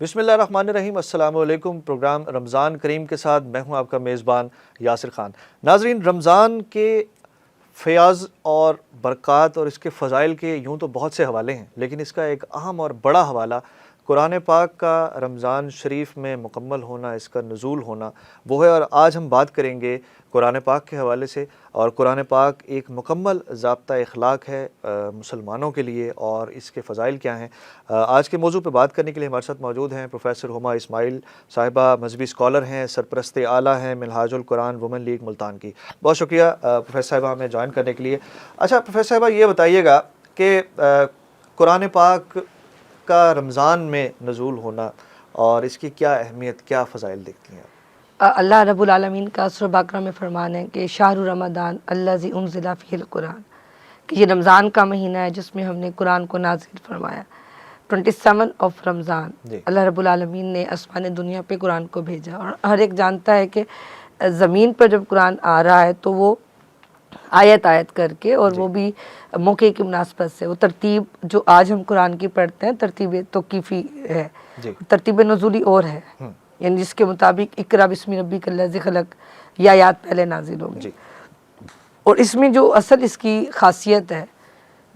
بسم اللہ الرحمن الرحیم، السلام علیکم۔ پروگرام رمضان کریم کے ساتھ میں ہوں آپ کا میزبان یاسر خان۔ ناظرین، رمضان کے فیاض اور برکات اور اس کے فضائل کے یوں تو بہت سے حوالے ہیں، لیکن اس کا ایک اہم اور بڑا حوالہ قرآن پاک کا رمضان شریف میں مکمل ہونا، اس کا نزول ہونا وہ ہے، اور آج ہم بات کریں گے قرآن پاک کے حوالے سے۔ اور قرآن پاک ایک مکمل ضابطہ اخلاق ہے مسلمانوں کے لیے، اور اس کے فضائل کیا ہیں۔ آج کے موضوع پہ بات کرنے کے لیے ہمارے ساتھ موجود ہیں پروفیسر ہما اسماعیل صاحبہ، مذہبی اسکالر ہیں، سرپرست اعلیٰ ہیں منہاج القرآن وومن لیگ ملتان کی۔ بہت شکریہ پروفیسر صاحبہ ہمیں جوائن کرنے کے لیے۔ اچھا پروفیسر صاحبہ، یہ بتائیے گا کہ قرآن پاک کا رمضان میں نزول ہونا اور اس کی کیا اہمیت، کیا فضائل دیکھتی ہیں؟ اللہ رب العالمین کا سورہ بقرہ میں فرمان ہے کہ شہر رمضان الذی انزل فیہ القرآن، کہ یہ رمضان کا مہینہ ہے جس میں ہم نے قرآن کو نازل فرمایا۔ 27 آف رمضان اللہ رب العالمین نے آسمان دنیا پہ قرآن کو بھیجا، اور ہر ایک جانتا ہے کہ زمین پر جب قرآن آ رہا ہے تو وہ آیت آیت کر کے، اور وہ بھی موقع کی مناسبت سے، وہ ترتیب جو آج ہم قرآن کی پڑھتے ہیں ترتیب توقیفی ہے، ترتیب نزولی اور ہے، یعنی جس کے مطابق اقرا بسم ربک الذی خلق یہ آیات پہلے نازل ہوگی۔ اور اس میں جو اصل اس کی خاصیت ہے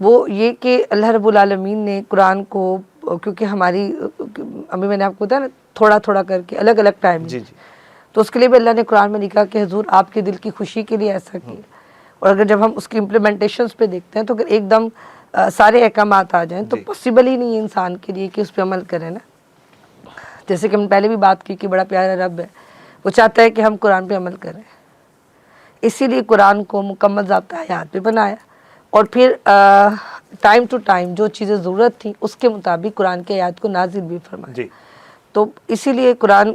وہ یہ کہ اللہ رب العالمین نے قرآن کو، کیونکہ ہماری ابھی میں نے آپ کو بتایا نا تھوڑا تھوڑا کر کے الگ الگ ٹائم، تو اس کے لیے بھی اللہ نے قرآن میں لکھا کہ حضور آپ کے دل کی خوشی کے لیے ایسا کیا۔ اور اگر جب ہم اس کی امپلیمنٹیشنز پہ دیکھتے ہیں تو اگر ایک دم سارے احکامات آ جائیں تو پاسبل ہی نہیں ہے انسان کے لیے کہ اس پہ عمل کریں نا۔ جیسے کہ ہم نے پہلے بھی بات کی کہ بڑا پیارا رب ہے، وہ چاہتا ہے کہ ہم قرآن پہ عمل کریں، اسی لیے قرآن کو مکمل ضابطہ حیات پہ بنایا، اور پھر ٹائم ٹو ٹائم جو چیزیں ضرورت تھیں اس کے مطابق قرآن کے آیات کو نازل بھی فرمایا۔ تو اسی لیے قرآن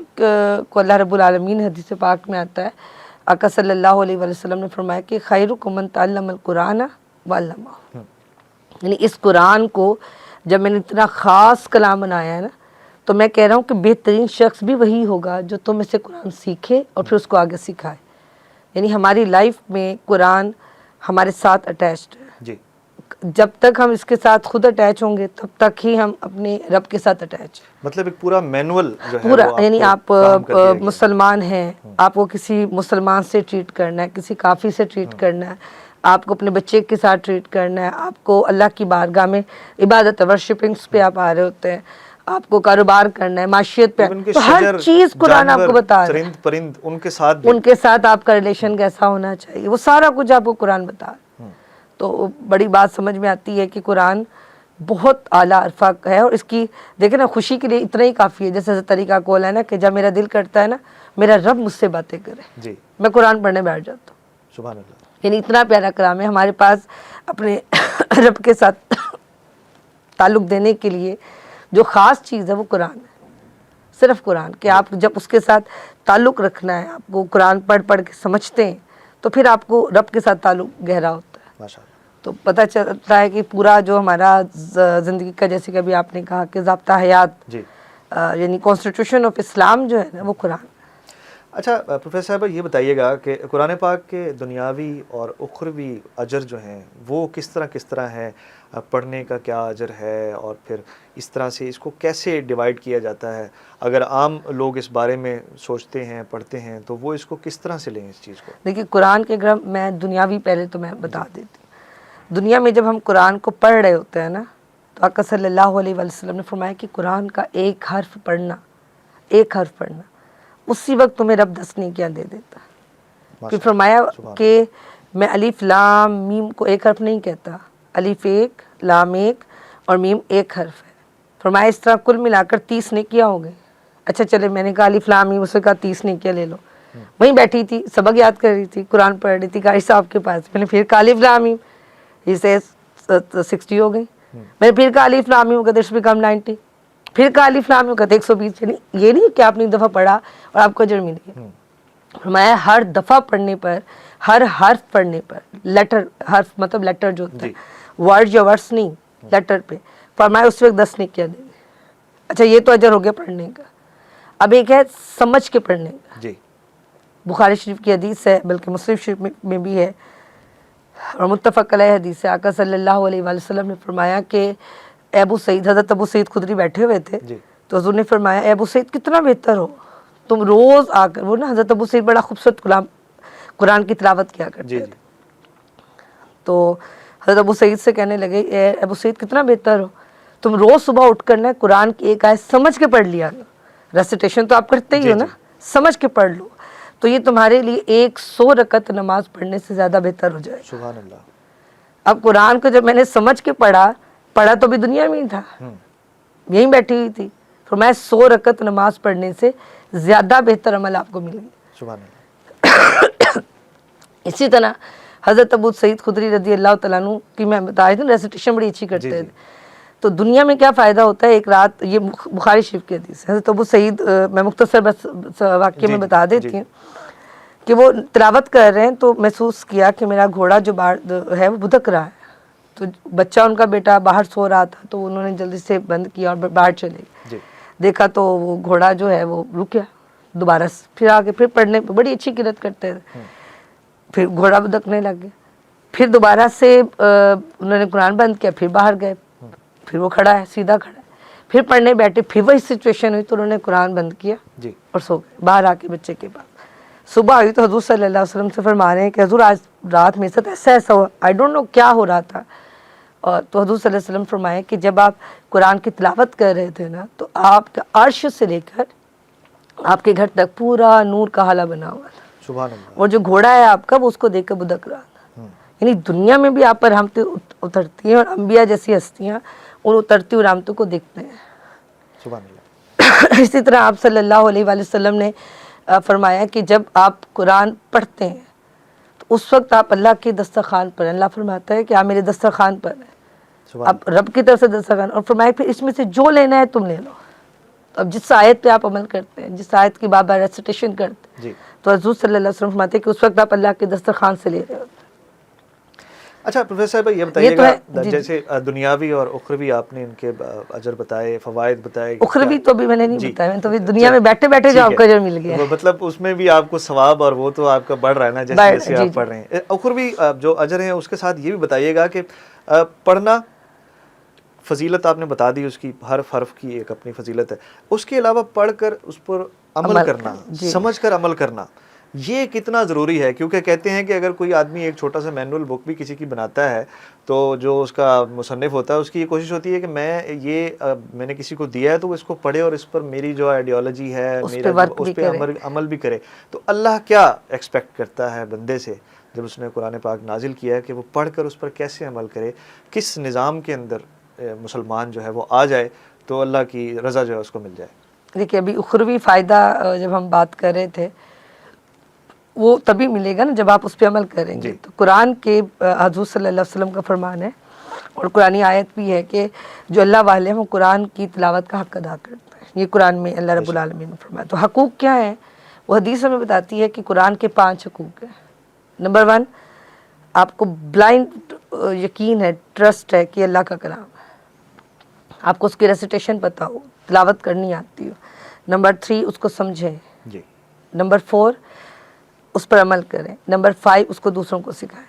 کو اللہ رب العالمین حدیث پاک میں آتا ہے، آقا صلی اللہ علیہ وسلم نے فرمایا کہ خیرکم من تعلم القرآن وعلمہ، یعنی اس قرآن کو جب میں نے اتنا خاص کلام بنایا ہے نا، تو میں کہہ رہا ہوں کہ بہترین شخص بھی وہی ہوگا جو تم میں سے قرآن سیکھے اور پھر اس کو آگے سکھائے۔ یعنی ہماری لائف میں قرآن ہمارے ساتھ اٹیچڈ ہے، جب تک ہم اس کے ساتھ خود اٹیچ ہوں گے تب تک ہی ہم اپنے رب کے ساتھ اٹیچ ہیں۔ مطلب ایک پورا مینول جو ہے پورا، یعنی آپ مسلمان ہیں، آپ کو کسی مسلمان سے ٹریٹ کرنا ہے، کسی کافر سے ٹریٹ کرنا ہے، آپ کو اپنے بچے کے ساتھ ٹریٹ کرنا ہے، آپ کو اللہ کی بارگاہ میں عبادت ورشپنگس پہ آپ آ رہے ہوتے ہیں، آپ کو کاروبار کرنا ہے، معاشیت پہ، تو ہر چیز قرآن آپ کو بتا رہا ہے۔ پرند ان کے ساتھ آپ کا ریلیشن کیسا ہونا چاہیے، وہ سارا کچھ آپ کو قرآن بتا رہا ہے۔ تو بڑی بات سمجھ میں آتی ہے کہ قرآن بہت اعلیٰ عرفہ ہے، اور اس کی دیکھیں نا خوشی کے لیے اتنا ہی کافی ہے۔ جیسے طریقہ کول ہے نا کہ جب میرا دل کرتا ہے نا میرا رب مجھ سے باتیں کرے، میں قرآن پڑھنے بیٹھ جاتا ہوں۔ سبحان اللہ۔ یعنی اتنا پیارا کلام ہے۔ ہمارے پاس اپنے رب کے ساتھ تعلق دینے کے لیے جو خاص چیز ہے وہ قرآن ہے، صرف قرآن، کہ آپ جب اس کے ساتھ تعلق رکھنا ہے، آپ کو قرآن پڑھ پڑھ کے سمجھتے ہیں تو پھر آپ کو رب کے ساتھ تعلق گہرا ہوتا ہے، تو پتہ چلتا ہے کہ پورا جو ہمارا زندگی کا، جیسے کہ ابھی آپ نے کہا کہ ضابطہ حیات، یعنی کانسٹیٹیوشن آف اسلام جو ہے نا وہ قرآن۔ اچھا پروفیسر صاحبہ، یہ بتائیے گا کہ قرآن پاک کے دنیاوی اور اخروی اجر جو ہیں وہ کس طرح ہیں، پڑھنے کا کیا اجر ہے، اور پھر اس طرح سے اس کو کیسے ڈیوائیڈ کیا جاتا ہے؟ اگر عام لوگ اس بارے میں سوچتے ہیں، پڑھتے ہیں، تو وہ اس کو کس طرح سے لیں اس چیز کو؟ دیکھیے قرآن کے، اگر میں دنیاوی پہلے تو میں بتا دیتی ہوں، دنیا میں جب ہم قرآن کو پڑھ رہے ہوتے ہیں نا تو آقا صلی اللہ علیہ وسلم نے فرمایا کہ قرآن کا ایک حرف پڑھنا اسی وقت تمہیں رب 10 نیکیاں دے دیتا۔ پھر فرمایا کہ میں الف لام میم کو ایک حرف نہیں کہتا، الف ایک، لام ایک اور میم ایک حرف ہے۔ فرمایا اس طرح کل ملا کر 30 نیکیاں ہو گئی۔ اچھا چلے، میں نے کہا الف لام میم، اس نے کہا 30 نیکیاں لے لو۔ وہیں بیٹھی تھی، سبق یاد کر رہی تھی، قرآن پڑھ رہی تھی قاری صاحب کے پاس، میں نے پھر کہا الف لام میم، اسے 60 ہو گئی۔ میں نے پھر کہا الف لام میم، کہتے بیکم 90، پھر کہا الف لام میم، کہتے 120۔ یعنی یہ نہیں کہ آپ نے ایک دفعہ پڑھا اور آپ کو اجر مل گیا۔ فرمایا ہر دفعہ پڑھنے پر، ہر حرف پڑھنے پر، لیٹر، حرف مطلب لیٹر جو ہوتا ہے، ورڈ یا ورڈس نہیں، لیٹر پہ، فرمایا اس وقت 10 نیکیاں دیں گے۔ اچھا یہ تو اجر ہو گیا پڑھنے کا، اب ایک ہے سمجھ کے پڑھنے کا۔ بخاری شریف کی حدیث ہے، بلکہ مسلم شریف میں بھی ہے اور متفق علیہ حدیث ہے، آقا صلی اللہ علیہ وسلم نے فرمایا کہ ابو سعید، حضرت ابو سعید خدری بیٹھے ہوئے تھے، تو حضور نے فرمایا اے ابو سعید کتنا بہتر ہو تم روز آ کر، وہ نا حضرت ابو سعید بڑا خوبصورت قرآن کی تلاوت کیا کرتے تھے، تو حضرت ابو سعید سے کہنے لگے اے ابو سعید کتنا بہتر ہو تم روز صبح اٹھ کر نا قرآن کی ایک آیت سمجھ کے پڑھ لیا، ریسیٹیشن تو آپ کرتے ہی ہو نا، سمجھ کے پڑھ لو تو یہ تمہارے لیے 100 رکعت نماز پڑھنے سے زیادہ بہتر ہو جائے۔ سبحان اللہ۔ اب قرآن کو جب میں نے سمجھ کے پڑھا تو بھی دنیا میں ہی تھا، یہیں بیٹھی ہوئی تھی، فرمایا 100 رکعت نماز پڑھنے سے زیادہ بہتر عمل آپ کو ملیں گے۔ سبحان اللہ۔ اسی طرح حضرت ابو سعید خدری رضی اللہ تعالیٰ عنہ کی میں بتا رہی تھی ریسیٹیشن بڑی اچھی کرتے تھے، تو دنیا میں کیا فائدہ ہوتا ہے، ایک رات یہ بخاری شریف کی حدیث ہے، حضرت ابو سعید میں مختصر بس واقعے میں بتا دیتی ہوں کہ وہ تلاوت کر رہے ہیں تو محسوس کیا کہ میرا گھوڑا جو باہر ہے وہ بھدک رہا ہے، تو بچہ ان کا بیٹا باہر سو رہا تھا تو انہوں نے جلدی سے بند کیا اور باہر چلے گئے، دیکھا تو وہ گھوڑا جو ہے وہ رک گیا، دوبارہ پھر آگے پھر پڑھنے بڑی اچھی قرات کرتے تھے، پھر گھوڑا بھدکنے لگ گیا، پھر دوبارہ سے انہوں نے قرآن بند کیا، پھر باہر گئے، پھر وہ کھڑا ہے سیدھا کھڑا ہے، پھر پڑھنے بیٹھے پھر وہی سچویشن ہوئی تو انہوں نے قرآن بند کیا اور سو گئے باہر آ کے بچے کے پاس۔ صبح ہوئی تو حضور صلی اللہ علیہ وسلم سے فرما رہے ہیں کہ حضور آج رات میرے ساتھ ایسا ہوا، آئی ڈونٹ نو کیا ہو رہا تھا، اور تو حضور صلی اللہ علیہ وسلم فرمائے کہ جب آپ قرآن کی تلاوت کر رہے تھے نا تو آپ کا عرش سے لے کر آپ کے گھر تک پورا نور کا حالہ بنا ہوا تھا، سبحان اللہ۔ اور جو گھوڑا ہے آپ کا وہ اس کو دیکھ کر بھدک رہا تھا، یعنی دنیا میں بھی آپ پر رحمتیں اترتی ہیں اور انبیاء جیسی ہستیاں ان اترتی ہوئی رحمتوں کو دیکھتے ہیں۔ سبحان اللہ۔ اسی طرح آپ صلی اللہ علیہ وآلہ وسلم نے فرمایا کہ جب آپ قرآن پڑھتے ہیں تو اس وقت آپ اللہ کے دسترخوان پر، اللہ فرماتا ہے کہ آپ میرے دسترخوان پر ہیں، آپ رب کی طرف سے دسترخوان، اور فرمایا پھر اس میں سے جو لینا ہے تم لے لو۔ تو اب جس آیت پہ آپ عمل کرتے ہیں، جس آیت کی بار بار ریسیٹیشن کرتے ہیں، تو حضور صلی اللہ علیہ وسلم فرماتے ہیں کہ اس وقت آپ اللہ کے دسترخوان سے لے رہے ہوتے ہیں۔ اچھا پروفیسر صاحب یہ بتائیے گا جیسے دنیاوی اور اخروی آپ نے ان کے اجر بتائے، فوائد بتائے، اخروی تو بھی میں نے نہیں بتایا، میں تو دنیا میں بیٹھے بیٹھے جو آپ کا اجر مل گیا ہے، مطلب اس میں بھی آپ کو ثواب اور وہ تو آپ کا بڑھ رہا ہے نا جیسے جیسے آپ پڑھ رہے ہیں۔ اخروی جو اجر ہیں اس کے ساتھ یہ بھی بتائیے گا کہ پڑھنا فضیلت آپ نے بتا دی، اس کی ہر حرف کی ایک اپنی فضیلت ہے، اس کے علاوہ پڑھ کر اس پر عمل کرنا، سمجھ کر عمل کرنا، یہ کتنا ضروری ہے؟ کیونکہ کہتے ہیں کہ اگر کوئی آدمی ایک چھوٹا سا مینول بک بھی کسی کی بناتا ہے تو جو اس کا مصنف ہوتا ہے اس کی یہ کوشش ہوتی ہے کہ میں نے کسی کو دیا ہے تو وہ اس کو پڑھے اور اس پر میری جو آئیڈیالوجی ہے اس پہ عمل بھی کرے۔ تو اللہ کیا ایکسپیکٹ کرتا ہے بندے سے جب اس نے قرآن پاک نازل کیا ہے کہ وہ پڑھ کر اس پر کیسے عمل کرے، کس نظام کے اندر مسلمان جو ہے وہ آ جائے تو اللہ کی رضا جو ہے اس کو مل جائے؟ دیکھیے ابھی اخروی فائدہ جب ہم بات کر رہے تھے وہ تبھی ملے گا نا جب آپ اس پہ عمل کریں گے۔ تو قرآن کے حضور صلی اللہ علیہ وسلم کا فرمان ہے اور قرآنی آیت بھی ہے کہ جو اللہ والے ہیں وہ قرآن کی تلاوت کا حق ادا کرتے ہیں، یہ قرآن میں اللہ رب العالمین نے فرمایا۔ تو حقوق کیا ہیں؟ وہ حدیث ہمیں بتاتی ہے کہ قرآن کے 5 حقوق ہیں۔ نمبر 1، آپ کو بلائنڈ یقین ہے، ٹرسٹ ہے کہ اللہ کا کلام ہے، آپ کو اس کی ریسیٹیشن پتہ ہو، تلاوت کرنی آتی ہو۔ نمبر 3، اس کو سمجھیں۔ نمبر 4، اس پر عمل کریں۔ نمبر 5، اس کو دوسروں کو سکھائیں۔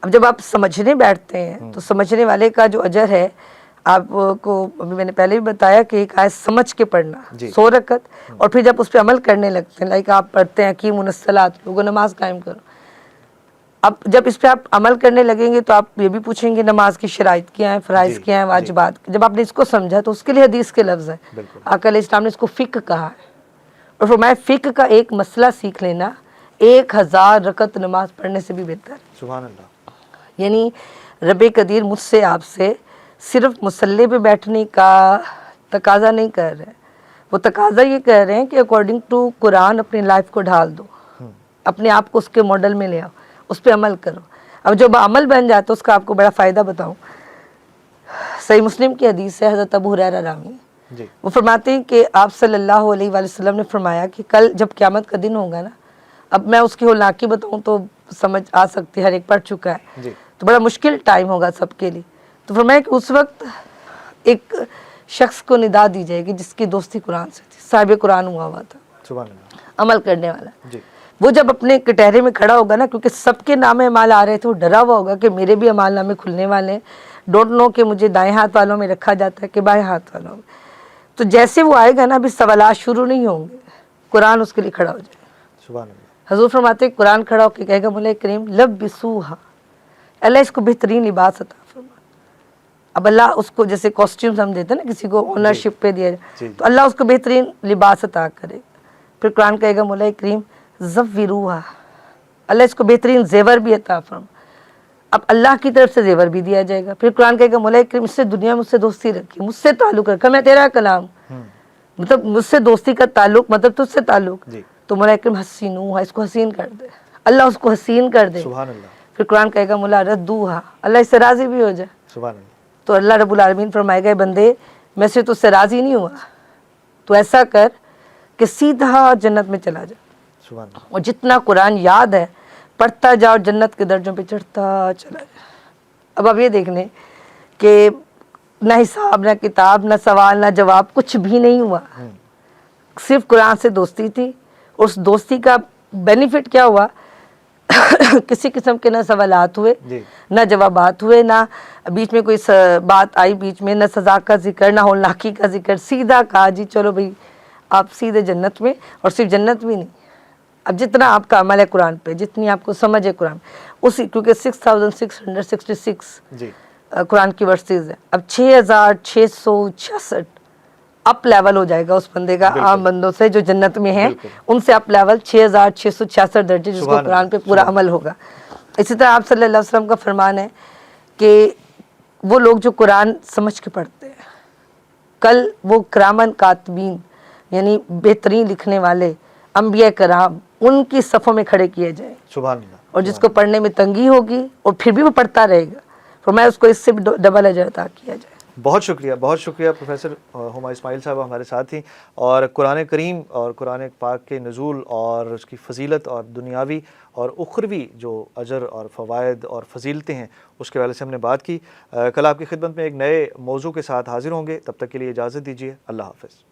اب جب آپ سمجھنے بیٹھتے ہیں تو سمجھنے والے کا جو اجر ہے آپ کو ابھی میں نے پہلے بھی بتایا کہ ایک آیت سمجھ کے پڑھنا 100 رکعت، اور پھر جب اس پہ عمل کرنے لگتے ہیں، لائک آپ پڑھتے ہیں اقیموا الصلاۃ، لوگوں نماز قائم کرو، اب جب اس پہ آپ عمل کرنے لگیں گے تو آپ یہ بھی پوچھیں گے نماز کی شرائط کیا ہیں، فرائض کیا ہیں، واجبات۔ جب آپ نے اس کو سمجھا تو اس کے لیے حدیث کے لفظ ہیں، آقا علیہ السلام نے اس کو فقہ کہا ہے، اور فرمایا فقہ کا ایک مسئلہ سیکھ لینا 1000 رکعت نماز پڑھنے سے بھی بہتر ہے۔ سبحان اللہ۔ یعنی رب قدیر مجھ سے آپ سے صرف مصلی پہ بیٹھنے کا تقاضا نہیں کر رہے، وہ تقاضا یہ کہہ رہے ہیں کہ اکارڈنگ ٹو قرآن اپنی لائف کو ڈھال دو، اپنے آپ کو اس کے ماڈل میں لے آؤ، اس پہ عمل کرو۔ اب جب عمل بن جاتا ہے اس کا آپ کو بڑا فائدہ بتاؤں، صحیح مسلم کی حدیث ہے، حضرت ابو ہریرہ راوی وہ فرماتے ہیں کہ آپ صلی اللہ علیہ وآلہ وسلم نے فرمایا کہ کل جب قیامت کا دن ہوگا نا، اب میں اس کی ہولناکی بتاؤں تو سمجھ آ سکتی ہے، ہر ایک پڑھ چکا ہے، تو بڑا مشکل ٹائم ہوگا سب کے لیے۔ تو فرمایا کہ اس وقت ایک شخص کو ندا دی جائے گی جس کی دوستی قرآن سے تھی، صاحب قرآن ہوا ہوا تھا، سبحان اللہ، عمل کرنے والا۔ وہ جب اپنے کٹہرے میں کھڑا ہوگا نا، کیونکہ سب کے نام اعمال آ رہے تھے، وہ ڈرا ہوا ہوگا کہ میرے بھی اعمال نامے کھلنے والے ہیں، ڈونٹ نو کہ مجھے دائیں ہاتھ والوں میں رکھا جاتا ہے کہ بائیں ہاتھ والوں میں۔ تو جیسے وہ آئے گا نا ابھی سوالات شروع نہیں ہوں گے، قرآن اس کے لیے کھڑا ہو جائے گا۔ سبحان اللہ۔ حضور فرماتے ہیں قرآن کھڑا ہو کے کہے گا مولا کریم لبسوہا، اللہ اس کو بہترین لباس عطا فرما۔ اب اللہ اس کو جیسے کاسٹیومز ہم دیتے ہیں نا کسی کو اونرشپ پہ دیا جائے، تو اللہ اس کو بہترین لباس عطا کرے گا۔ پھر قرآن کہے گا مولا کریم زوروہا، اللہ اس کو بہترین زیور بھی عطا فرما۔ اب اللہ کی طرف سے زیور بھی دیا جائے گا۔ پھر قرآن کہے گا مولا کریم اس سے دنیا میں مجھ سے دوستی رکھی، مجھ سے تعلق رکھا، میں تیرا کلام، مطلب مجھ سے دوستی کا تعلق مطلب تجھ سے تعلق، تو مولا کریم حسینوہا، اس کو حسین کر دے، اللہ اس کو حسین کر دے۔ سبحان اللہ۔ پھر قرآن کہے گا مولا ردوہا، اللہ اس سے راضی بھی ہو جائے۔ سبحان اللہ۔ تو اللہ رب العالمین فرمائے گا بندے میں سے تجھ سے راضی نہیں ہوا، تو ایسا کر کہ سیدھا جنت میں چلا جا، سبحان اللہ۔ اور جتنا قرآن یاد ہے پڑھتا جا اور جنت کے درجوں پہ چڑھتا چلا جا۔ اب آپ یہ دیکھ لیں کہ نہ حساب نہ کتاب نہ سوال نہ جواب کچھ بھی نہیں ہوا، صرف قرآن سے دوستی تھی۔ اس دوستی کا بینیفٹ کیا ہوا؟ کسی قسم کے نہ سوالات ہوئے نہ جوابات ہوئے، نہ بیچ میں کوئی بات آئی بیچ میں، نہ سزا کا ذکر نہ ہولناکی کا ذکر، سیدھا کہا جی چلو بھئی آپ سیدھے جنت میں، اور صرف جنت بھی نہیں، اب جتنا آپ کا عمل ہے قرآن پہ، جتنی آپ کو سمجھ ہے قرآن اسی، کیونکہ 6666 قرآن کی ورسز ہے، اب 6666 اپ لیول ہو جائے گا اس بندے کا عام بندوں سے جو جنت میں ہیں، ان سے اپ لیول 6666 درجے جس کو قرآن پہ پورا عمل ہوگا۔ اسی طرح آپ صلی اللہ علیہ وسلم کا فرمان ہے کہ وہ لوگ جو قرآن سمجھ کے پڑھتے ہیں کل وہ کرامن کاتبین یعنی بہترین لکھنے والے انبیاء کرام ان کی صفوں میں کھڑے کیے جائیں، سبحان اللہ۔ اور جس کو پڑھنے میں تنگی ہوگی اور پھر بھی وہ پڑھتا رہے گا فرمایا اس کو اس سے ڈبل اجر عطا کیا جائے۔ بہت شکریہ پروفیسر ہما اسماعیل صاحب ہمارے ساتھ ہی، اور قرآن کریم اور قرآن پاک کے نزول اور اس کی فضیلت اور دنیاوی اور اخروی جو اجر اور فوائد اور فضیلتیں ہیں اس کے حوالے سے ہم نے بات کی۔ کل آپ کی خدمت میں ایک نئے موضوع کے ساتھ حاضر ہوں گے، تب تک کے لیے اجازت دیجیے، اللہ حافظ۔